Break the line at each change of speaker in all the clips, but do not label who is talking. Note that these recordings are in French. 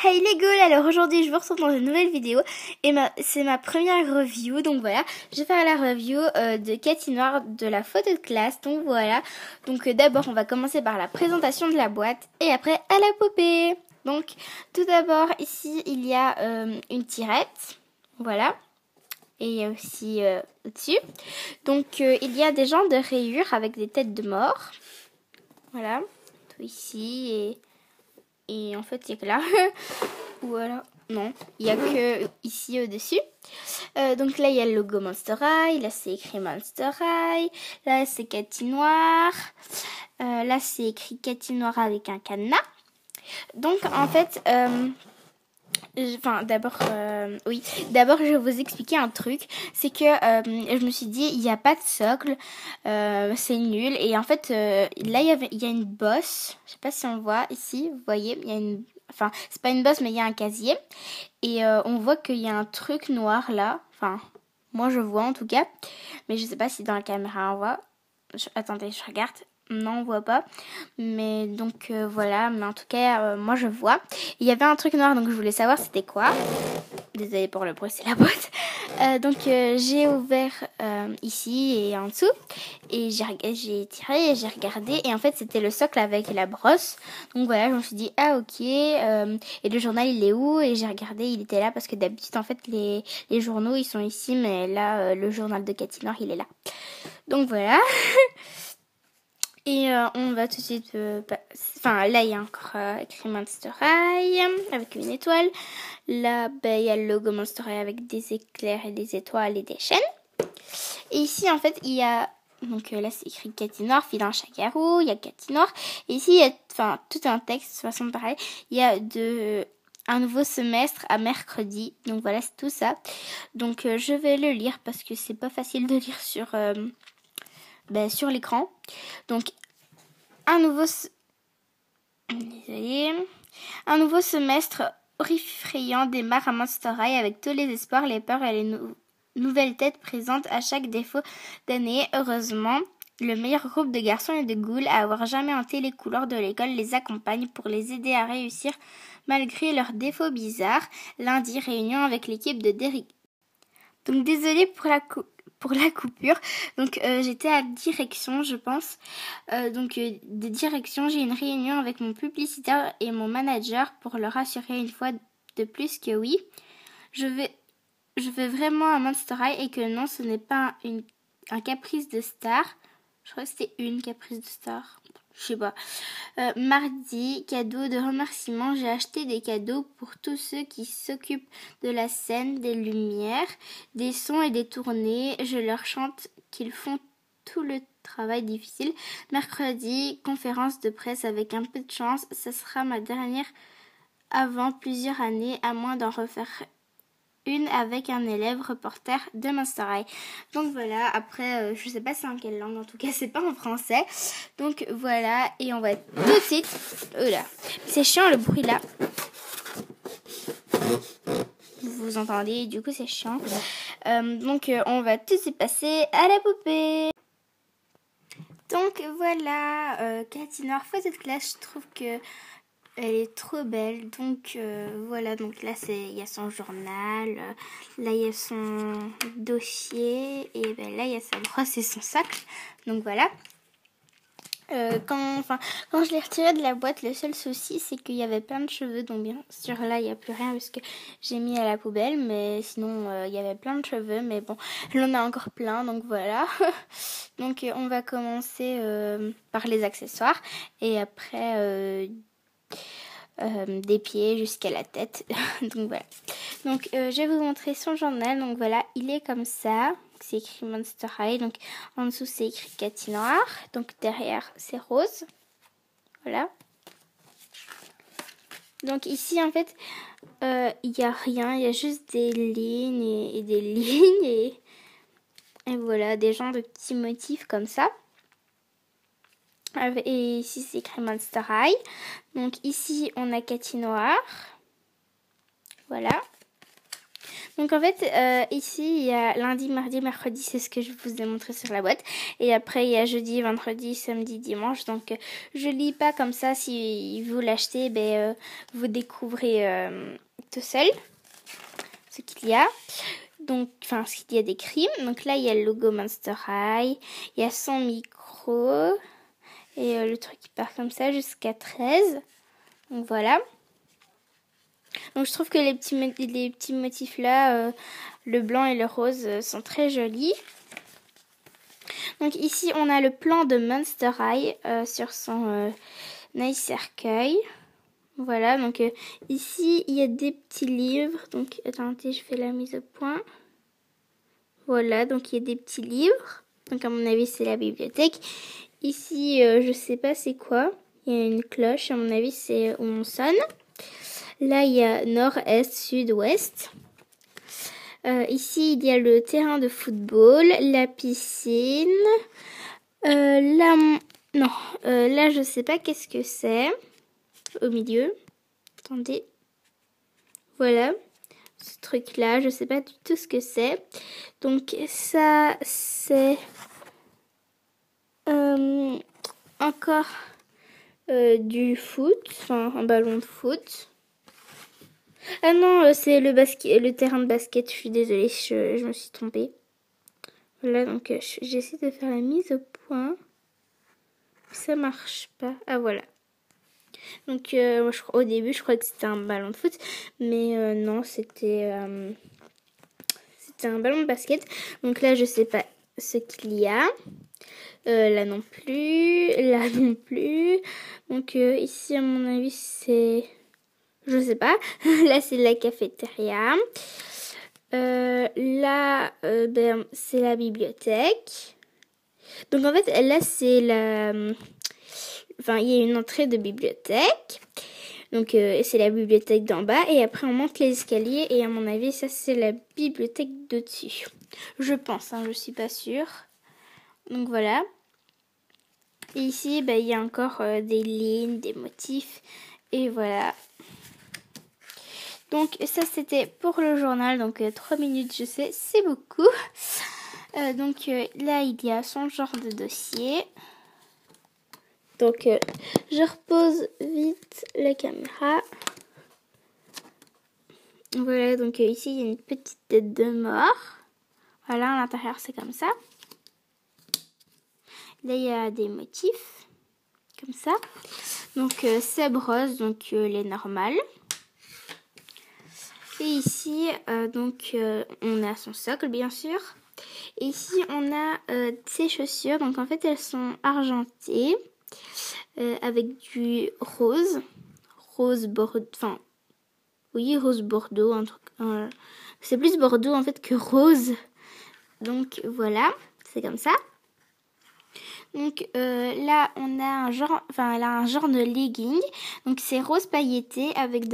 Hey les girls, alors aujourd'hui je vous retrouve dans une nouvelle vidéo et c'est ma première review, donc voilà, je vais faire la review de Katy Noir de la photo de classe, donc voilà. Donc d'abord on va commencer par la présentation de la boîte et après à la poupée. Donc tout d'abord ici il y a une tirette, voilà, et il y a aussi au-dessus. Donc il y a des genres de rayures avec des têtes de mort, voilà, tout ici et en fait, il n'y a que là. Ou alors, non, il n'y a que ici au-dessus. Donc là, il y a le logo Monster High. Là, c'est écrit Monster High. Là, c'est Katy Noir. Là, c'est écrit Katy Noir avec un cadenas. Donc, en fait, d'abord, d'abord, je vais vous expliquer un truc. C'est que je me suis dit, il n'y a pas de socle, c'est nul. Et en fait, là, il y a une bosse. Je sais pas si on voit ici, vous voyez, il y a une... Enfin, c'est pas une bosse, mais il y a un casier. Et on voit qu'il y a un truc noir là. Enfin, moi, je vois en tout cas. Mais je sais pas si dans la caméra, on voit. Attendez, je regarde. Non, on voit pas. Mais donc voilà, mais en tout cas, moi je vois. Il y avait un truc noir, donc je voulais savoir c'était quoi. Désolée pour le bruit, c'est la boîte. Donc j'ai ouvert ici et en dessous. Et j'ai tiré et j'ai regardé. Et en fait, c'était le socle avec la brosse. Donc voilà, je me suis dit, ah ok. Et le journal, il est où? Et j'ai regardé, il était là parce que d'habitude, en fait, les journaux, ils sont ici. Mais là, le journal de Katy Noir, il est là. Donc voilà. Et on va tout de suite... là, il y a encore écrit Monster High avec une étoile. Là, il y a le logo Monster High avec des éclairs et des étoiles et des chaînes. Et ici, en fait, il y a... Donc là, c'est écrit Katy Noir, fil en chacarou, il y a Katy Noir. Et ici, il y a tout un texte, de toute façon pareil. Il y a un nouveau semestre à mercredi. Donc voilà, c'est tout ça. Donc je vais le lire parce que c'est pas facile de lire sur l'écran. Donc un nouveau semestre effrayant démarre à Monster High avec tous les espoirs, les peurs et les nouvelles têtes présentes à chaque défaut d'année. Heureusement, le meilleur groupe de garçons et de ghouls à avoir jamais hanté les couloirs de l'école les accompagne pour les aider à réussir malgré leurs défauts bizarres. Lundi, réunion avec l'équipe de Derrick. Donc désolée pour la coupure. Donc j'étais à direction, je pense. De direction, j'ai une réunion avec mon publicitaire et mon manager pour leur assurer une fois de plus que oui, je vais vraiment à Monster High et que non, ce n'est pas un caprice de star. Je crois que c'était une caprice de star. Je sais pas. Mardi, cadeau de remerciement, j'ai acheté des cadeaux pour tous ceux qui s'occupent de la scène, des lumières, des sons et des tournées. Je leur chante qu'ils font tout le travail difficile. Mercredi, conférence de presse avec un peu de chance. Ce sera ma dernière avant plusieurs années, à moins d'en refaire une avec un élève reporter de Monster High. Donc voilà, après je sais pas c'est en quelle langue, en tout cas c'est pas en français. Donc voilà, et on va tout de suite... Oh là, c'est chiant le bruit là. Vous entendez, du coup c'est chiant. Donc on va tout de suite passer à la poupée. Donc voilà, Katy Noir, photo de classe, je trouve que elle est trop belle. Donc voilà, donc là il y a son journal, là il y a son dossier et là il y a sa brosse et son sac. Donc voilà. Quand je l'ai retiré de la boîte, le seul souci c'est qu'il y avait plein de cheveux. Donc bien sûr là il n'y a plus rien parce que j'ai mis à la poubelle, mais sinon il y avait plein de cheveux. Mais bon, elle en a encore plein, donc voilà. Donc on va commencer par les accessoires et après des pieds jusqu'à la tête. Donc voilà. Donc je vais vous montrer son journal. Donc voilà, il est comme ça. C'est écrit Monster High. Donc en dessous c'est écrit Katy Noir. Donc derrière c'est rose. Voilà. Donc ici en fait il n'y a rien. Il y a juste des lignes et des lignes et voilà, des genres de petits motifs comme ça. Et ici c'est écrit Monster High. Donc ici on a Katy Noir. Voilà. Donc en fait, ici, il y a lundi, mardi, mercredi, c'est ce que je vous ai montré sur la boîte. Et après, il y a jeudi, vendredi, samedi, dimanche. Donc je lis pas comme ça. Si vous l'achetez, vous découvrez tout seul ce qu'il y a. Donc, enfin, ce qu'il y a d'écrit. Donc là, il y a le logo Monster High. Il y a son micro. Et le truc qui part comme ça jusqu'à 13. Donc voilà. Donc je trouve que les petits motifs là, le blanc et le rose, sont très jolis. Donc ici on a le plan de Monster High sur son nice cercueil. Voilà, donc ici il y a des petits livres. Donc attendez, je fais la mise au point. Voilà, donc il y a des petits livres. Donc à mon avis c'est la bibliothèque. Ici je sais pas c'est quoi. Il y a une cloche, à mon avis c'est où on sonne. Là, il y a nord, est, sud, ouest. Ici, il y a le terrain de football, la piscine. Là, je sais pas qu'est-ce que c'est. Au milieu. Attendez. Voilà. Ce truc-là, je sais pas du tout ce que c'est. Donc, ça, c'est encore du foot. Enfin, un ballon de foot. Ah non, c'est le terrain de basket. Je suis désolée, je me suis trompée. Voilà, donc j'essaie de faire la mise au point. Ça marche pas. Ah voilà. Donc au début, je croyais que c'était un ballon de foot, mais non, c'était un ballon de basket. Donc là, je sais pas ce qu'il y a. Là non plus, là non plus. Donc ici, à mon avis, c'est... Je sais pas. Là, c'est la cafétéria. Là, c'est la bibliothèque. Donc, en fait, là, c'est la... Enfin, il y a une entrée de bibliothèque. Donc, c'est la bibliothèque d'en bas. Et après, on monte les escaliers. Et à mon avis, ça, c'est la bibliothèque de dessus. Je pense, je suis pas sûre. Donc, voilà. Et ici, il y a encore des lignes, des motifs. Et voilà. Donc ça c'était pour le journal, donc 3 minutes je sais, c'est beaucoup. Donc là il y a son genre de dossier. Donc je repose vite la caméra. Voilà, donc ici il y a une petite tête de mort. Voilà, à l'intérieur c'est comme ça. Là il y a des motifs, comme ça. Donc c'est rose, donc les normales. Et ici, on a son socle, bien sûr. Et ici, on a ses chaussures. Donc, en fait, elles sont argentées avec du rose. Rose bordeaux. Enfin, oui, rose bordeaux. C'est plus bordeaux, en fait, que rose. Donc, voilà. C'est comme ça. Donc, là, on a elle a un genre de legging. Donc, c'est rose pailleté avec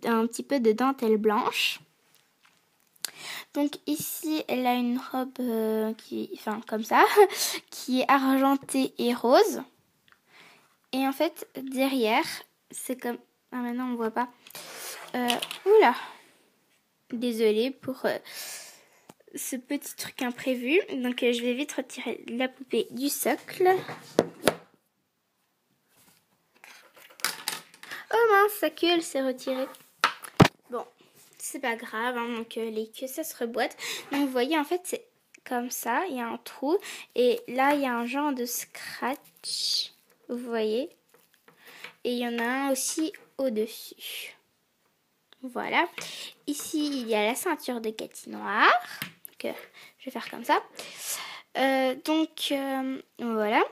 un petit peu de dentelle blanche. Donc ici, elle a une robe comme ça, qui est argentée et rose. Et en fait, derrière, c'est comme... Ah maintenant, on voit pas. Oula. Désolée pour ce petit truc imprévu. Donc je vais vite retirer la poupée du socle. Oh mince, sa queue, elle s'est retirée. Bon, c'est pas grave, donc les queues ça se reboîte. Donc vous voyez en fait c'est comme ça, il y a un trou et là il y a un genre de scratch, vous voyez. Et il y en a un aussi au-dessus. Voilà. Ici il y a la ceinture de Cathy noire. Donc je vais faire comme ça. Voilà.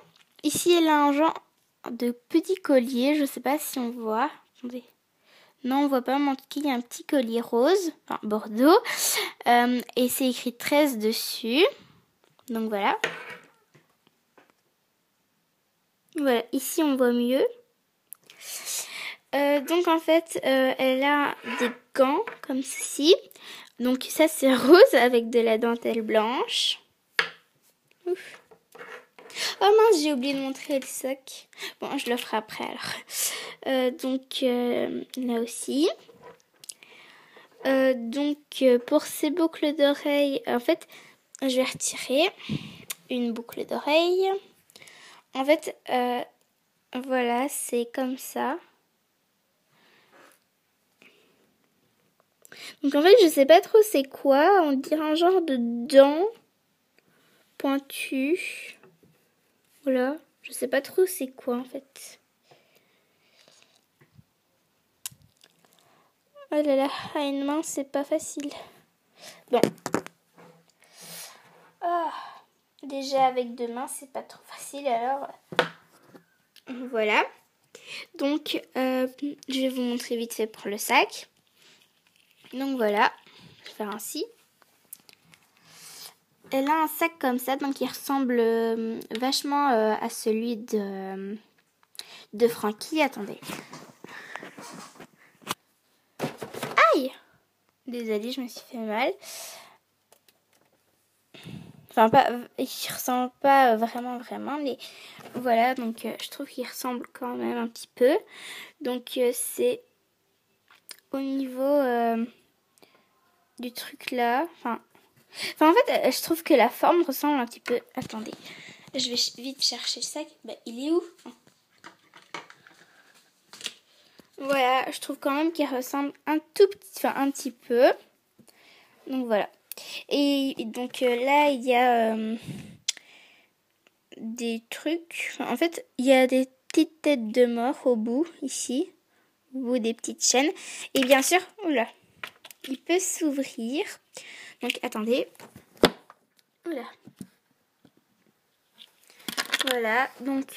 Ici elle a un genre de petit collier, je sais pas si on voit. Attendez. Non, on voit pas, mais en tout cas, il y a un petit collier rose, enfin bordeaux, et c'est écrit 13 dessus. Donc voilà. Voilà, ici on voit mieux. Donc en fait, elle a des gants comme ceci. Donc ça c'est rose avec de la dentelle blanche. Ouf. Oh mince, j'ai oublié de montrer le soc. Bon, je le ferai après alors. Là aussi. Pour ces boucles d'oreilles, en fait, je vais retirer une boucle d'oreille. En fait, voilà, c'est comme ça. Donc en fait, je sais pas trop c'est quoi. On dirait un genre de dent pointue. Voilà, je sais pas trop c'est quoi en fait. Oh là là, à une main, c'est pas facile. Bon. Ah, déjà avec deux mains, c'est pas trop facile, alors voilà. Donc, je vais vous montrer vite fait pour le sac. Donc voilà, je vais faire ainsi. Elle a un sac comme ça, donc il ressemble vachement à celui de Frankie. Attendez. Aïe! Désolée, je me suis fait mal. Enfin, il ressemble pas vraiment, mais voilà, donc je trouve qu'il ressemble quand même un petit peu. Donc c'est au niveau du truc là. Enfin, en fait, je trouve que la forme ressemble un petit peu. Attendez, je vais vite chercher le sac. Bah, il est où? Voilà, je trouve quand même qu'il ressemble un petit peu. Donc voilà. Et donc là, il y a des trucs. En fait, il y a des petites têtes de mort au bout, ici. Au bout des petites chaînes. Et bien sûr, oula, il peut s'ouvrir. Donc, attendez. Oula. Voilà, donc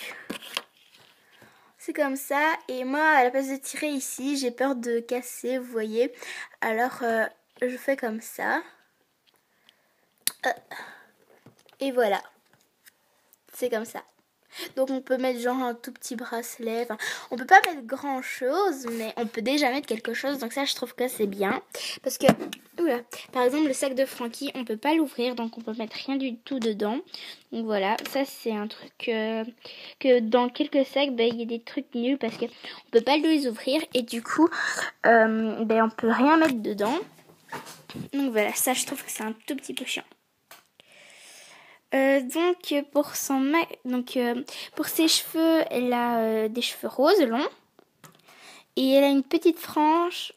c'est comme ça. Et moi, à la place de tirer ici, j'ai peur de casser, vous voyez. Alors, je fais comme ça. Et voilà. C'est comme ça. Donc on peut mettre genre un tout petit bracelet. Enfin, on peut pas mettre grand chose, mais on peut déjà mettre quelque chose. Donc ça, je trouve que c'est bien. Parce que, oula, par exemple, le sac de Frankie, on peut pas l'ouvrir. Donc on peut mettre rien du tout dedans. Donc voilà, ça c'est un truc que dans quelques sacs, il y a des trucs nuls. Parce qu'on peut pas les ouvrir. Et du coup, on peut rien mettre dedans. Donc voilà, ça je trouve que c'est un tout petit peu chiant. Pour ses cheveux, elle a des cheveux roses longs et elle a une petite frange,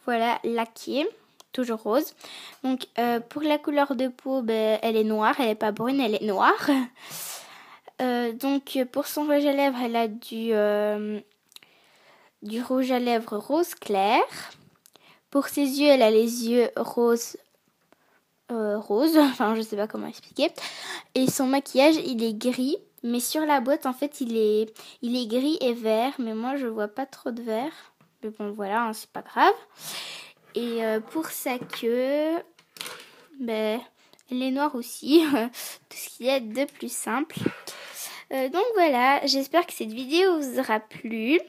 voilà, laquée, toujours rose. Donc pour la couleur de peau, elle est noire, elle est pas brune, elle est noire. Pour son rouge à lèvres, elle a du rouge à lèvres rose clair. Pour ses yeux, elle a les yeux rose, enfin je sais pas comment expliquer. Et son maquillage, il est gris, mais sur la boîte en fait il est gris et vert, mais moi je vois pas trop de vert. Mais bon voilà, hein, c'est pas grave. Et pour sa queue, elle est noire aussi, tout ce qu'il y a de plus simple. Donc voilà, j'espère que cette vidéo vous aura plu.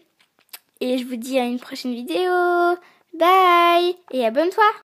Et je vous dis à une prochaine vidéo. Bye et abonne-toi.